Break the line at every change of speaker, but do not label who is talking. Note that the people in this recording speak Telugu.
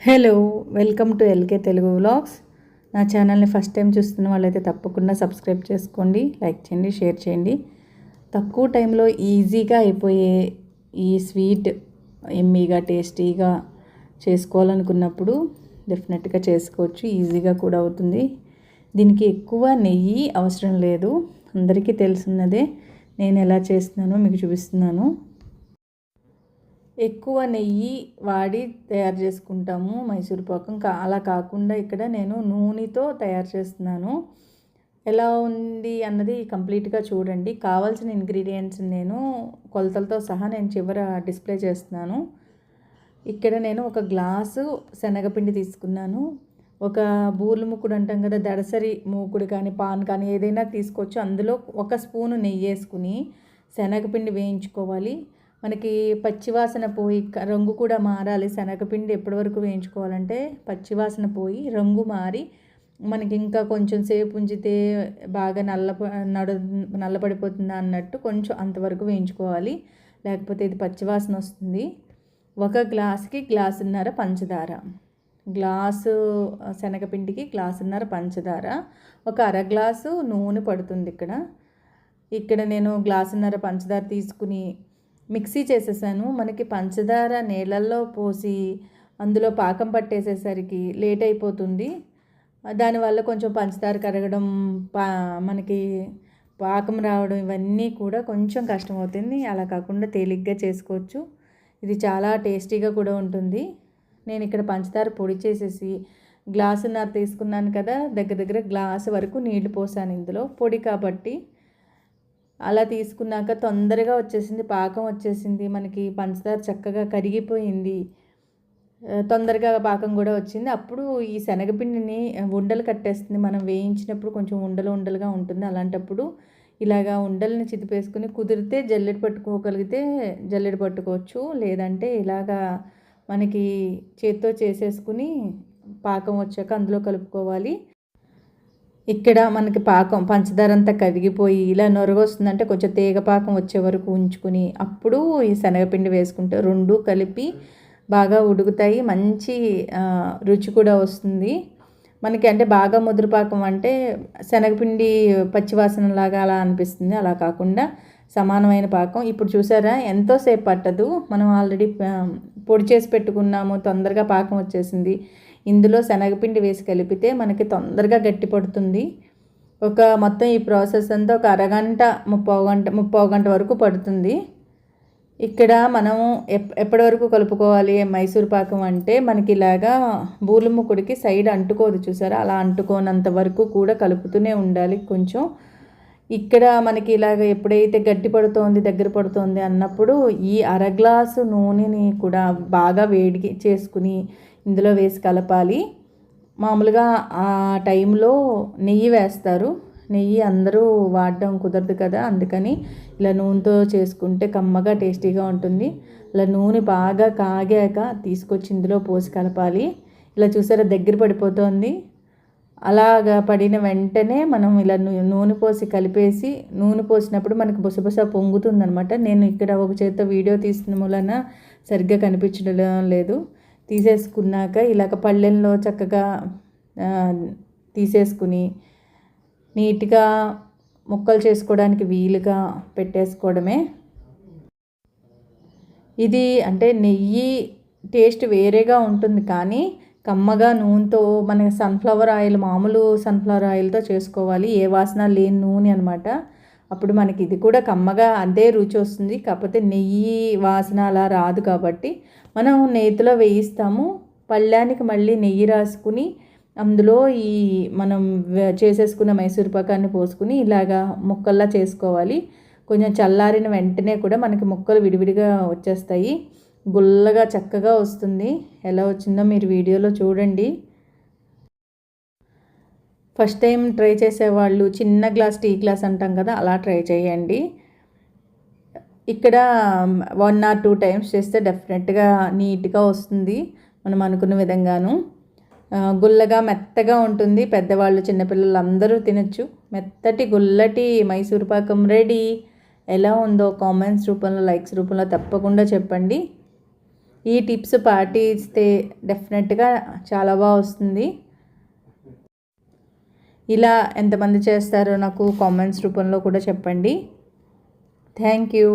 Hello, welcome to LK Telugu vlogs. నా ఛానల్ని ఫస్ట్ టైం చూస్తున్న వాళ్ళైతే తప్పకుండా సబ్స్క్రైబ్ చేసుకోండి, లైక్ చేయండి, షేర్ చేయండి. తక్కువ టైంలో ఈజీగా అయిపోయే ఈ స్వీట్ ఎమ్మీగా టేస్టీగా చేసుకోవాలనుకున్నప్పుడు డెఫినెట్గా చేసుకోవచ్చు. ఈజీగా కూడా అవుతుంది. దీనికి ఎక్కువ నెయ్యి అవసరం లేదు, అందరికీ తెలుసున్నదే. నేను ఎలా చేస్తున్నానో మీకు చూపిస్తున్నాను. ఎక్కువ నెయ్యి వాడి తయారు చేసుకుంటాము మైసూర్ పాకం. అలా కాకుండా ఇక్కడ నేను నూనెతో తయారు చేస్తున్నాను. ఎలా ఉంది అన్నది కంప్లీట్గా చూడండి. కావాల్సిన ఇంగ్రీడియంట్స్ నేను కొలతలతో సహా నేను చివర డిస్ప్లే చేస్తున్నాను. ఇక్కడ నేను ఒక గ్లాసు శనగపిండి తీసుకున్నాను. ఒక బూర్లు మూకుడు అంటాం కదా, దడసరి మూకుడు కానీ పాన్ కానీ ఏదైనా తీసుకోవచ్చు. అందులో ఒక స్పూను నెయ్యి వేసుకుని శనగపిండి వేయించుకోవాలి. మనకి పచ్చివాసన పోయి రంగు కూడా మారాలి. శనగపిండి ఎప్పటి వరకు వేయించుకోవాలంటే పచ్చివాసన పోయి రంగు మారి మనకి ఇంకా కొంచెం సేపు ఉంచితే బాగా నల్లపడిపోతుందా అన్నట్టు కొంచెం అంతవరకు వేయించుకోవాలి, లేకపోతే ఇది పచ్చివాసన వస్తుంది. ఒక గ్లాసుకి గ్లాసున్నర పంచదార, గ్లాసు శనగపిండికి గ్లాసున్నర పంచదార, ఒక అర గ్లాసు నూనె పడుతుంది. ఇక్కడ నేను గ్లాసున్నర పంచదార తీసుకుని మిక్సీ చేసేసాను. మనకి పంచదార నీళ్ళల్లో పోసి అందులో పాకం పట్టేసేసరికి లేట్ అయిపోతుంది. దానివల్ల కొంచెం పంచదార కరగడం, మనకి పాకం రావడం ఇవన్నీ కూడా కొంచెం కష్టమవుతుంది. అలా కాకుండా తేలిగ్గా చేసుకోవచ్చు. ఇది చాలా టేస్టీగా కూడా ఉంటుంది. నేను ఇక్కడ పంచదార పొడి చేసేసి గ్లాసున్నర తీసుకున్నాను కదా, దగ్గర గ్లాసు వరకు నీళ్లు పోసాను ఇందులో, పొడి కాబట్టి. అలా తీసుకున్నాక తొందరగా వచ్చేసింది, పాకం వచ్చేసింది. మనకి పంచదార చక్కగా కరిగిపోయింది, తొందరగా పాకం కూడా వచ్చింది. అప్పుడు ఈ శనగపిండిని ఉండలు కట్టేస్తుంది. మనం వేయించినప్పుడు కొంచెం ఉండలుగా ఉంటుంది. అలాంటప్పుడు ఇలాగా ఉండల్ని చితిపేసుకుని కుదిరితే జల్లెడ పట్టుకోగలిగితే జల్లెడ పట్టుకోవచ్చు, లేదంటే ఇలాగా మనకి చేత్తో చేసేసుకుని పాకం వచ్చాక అందులో కలుపుకోవాలి. ఇక్కడ మనకి పాకం పంచదార అంతా కరిగిపోయి ఇలా నొరగొస్తుందంటే కొంచెం తీగ పాకం వచ్చే వరకు ఉంచుకుని అప్పుడు ఈ శనగపిండి వేసుకుంటే రెండు కలిపి బాగా ఉడుకుతాయి. మంచి రుచి కూడా వస్తుంది మనకి. అంటే బాగా ముదురు పాకం అంటే శనగపిండి పచ్చివాసనలాగా అలా అనిపిస్తుంది. అలా కాకుండా సమానమైన పాకం. ఇప్పుడు చూసారా, ఎంతోసేపు పట్టదు. మనం ఆల్రెడీ పొడి చేసి పెట్టుకున్నాము, తొందరగా పాకం వచ్చేసింది. ఇందులో శనగపిండి వేసి కలిపితే మనకి తొందరగా గట్టి పడుతుంది. మొత్తం ఈ ప్రాసెస్ అంతా ఒక అరగంట ముప్పావు గంట వరకు పడుతుంది. ఇక్కడ మనం ఎప్పటి వరకు కలుపుకోవాలి మైసూర్ పాకం అంటే, మనకి ఇలాగా బూర్లు ముక్కుడికి సైడ్ అంటుకోదు చూసారా, అలా అంటుకోనంత వరకు కూడా కలుపుతూనే ఉండాలి కొంచెం. ఇక్కడ మనకి ఇలాగ ఎప్పుడైతే గట్టి పడుతోంది, దగ్గర పడుతోంది అన్నప్పుడు ఈ అర గ్లాసు నూనెని కూడా బాగా వేడి చేసుకుని ఇందులో వేసి కలపాలి. మామూలుగా ఆ టైంలో నెయ్యి వేస్తారు. నెయ్యి అందరూ వాడడం కుదరదు కదా, అందుకని ఇలా నూనెతో చేసుకుంటే కమ్మగా టేస్టీగా ఉంటుంది. ఇలా నూనె బాగా కాగాక తీసుకొచ్చి ఇందులో పోసి కలపాలి. ఇలా చూసారా, దగ్గర పడిపోతుంది. అలాగా పడిన వెంటనే మనం ఇలా నూనె పోసి కలిపేసి, నూనె పోసినప్పుడు మనకు బుసబుస పొంగుతుంది అనమాట. నేను ఇక్కడ ఒక చేత్తో వీడియో తీసిన మూలన సరిగ్గా కనిపించడం లేదు. తీసేసుకున్నాక ఇలాగ పళ్ళెంలో చక్కగా తీసేసుకుని నీట్గా ముక్కలు చేసుకోవడానికి వీలుగా పెట్టేసుకోవడమే. ఇది అంటే నెయ్యి టేస్ట్ వేరేగా ఉంటుంది, కానీ కమ్మగా నూనెతో మన సన్ఫ్లవర్ ఆయిల్, మామూలు సన్ఫ్లవర్ ఆయిల్తో చేసుకోవాలి. ఏ వాసన లేని నూనె అనమాట. అప్పుడు మనకి ఇది కూడా కమ్మగా అదే రుచి వస్తుంది. కాకపోతే నెయ్యి వాసన అలా రాదు కాబట్టి మనం నేతిలో వేయిస్తాము. పళ్ళానికి మళ్ళీ నెయ్యి రాసుకుని అందులో ఈ మనం చేసేసుకున్న మైసూర్ పాకాన్ని పోసుకుని ఇలాగా ముక్కల్లా చేసుకోవాలి. కొంచెం చల్లారిన వెంటనే కూడా మనకి ముక్కలు విడివిడిగా వచ్చేస్తాయి. గుల్లగా చక్కగా వస్తుంది. ఎలా వచ్చిందో మీరు వీడియోలో చూడండి. ఫస్ట్ టైం ట్రై చేసేవాళ్ళు చిన్న గ్లాస్, టీ గ్లాస్ అంటాం కదా, అలా ట్రై చేయండి. ఇక్కడ 1 or 2 టైమ్స్ చేస్తే డెఫినెట్గా నీట్గా వస్తుంది మనం అనుకున్న విధంగాను. గుల్లగా మెత్తగా ఉంటుంది. పెద్దవాళ్ళు చిన్నపిల్లలు అందరూ తినచ్చు. మెత్తటి గుల్లటి మైసూర్ పాకం రెడీ. ఎలా ఉందో కామెంట్స్ రూపంలో, లైక్స్ రూపంలో తప్పకుండా చెప్పండి. ఈ టిప్స్ పాటిస్తే డెఫినెట్గా చాలా బాగా వస్తుంది. ఇలా ఎంతమంది చేస్తారో నాకు కామెంట్స్ రూపంలో కూడా చెప్పండి. Thank you.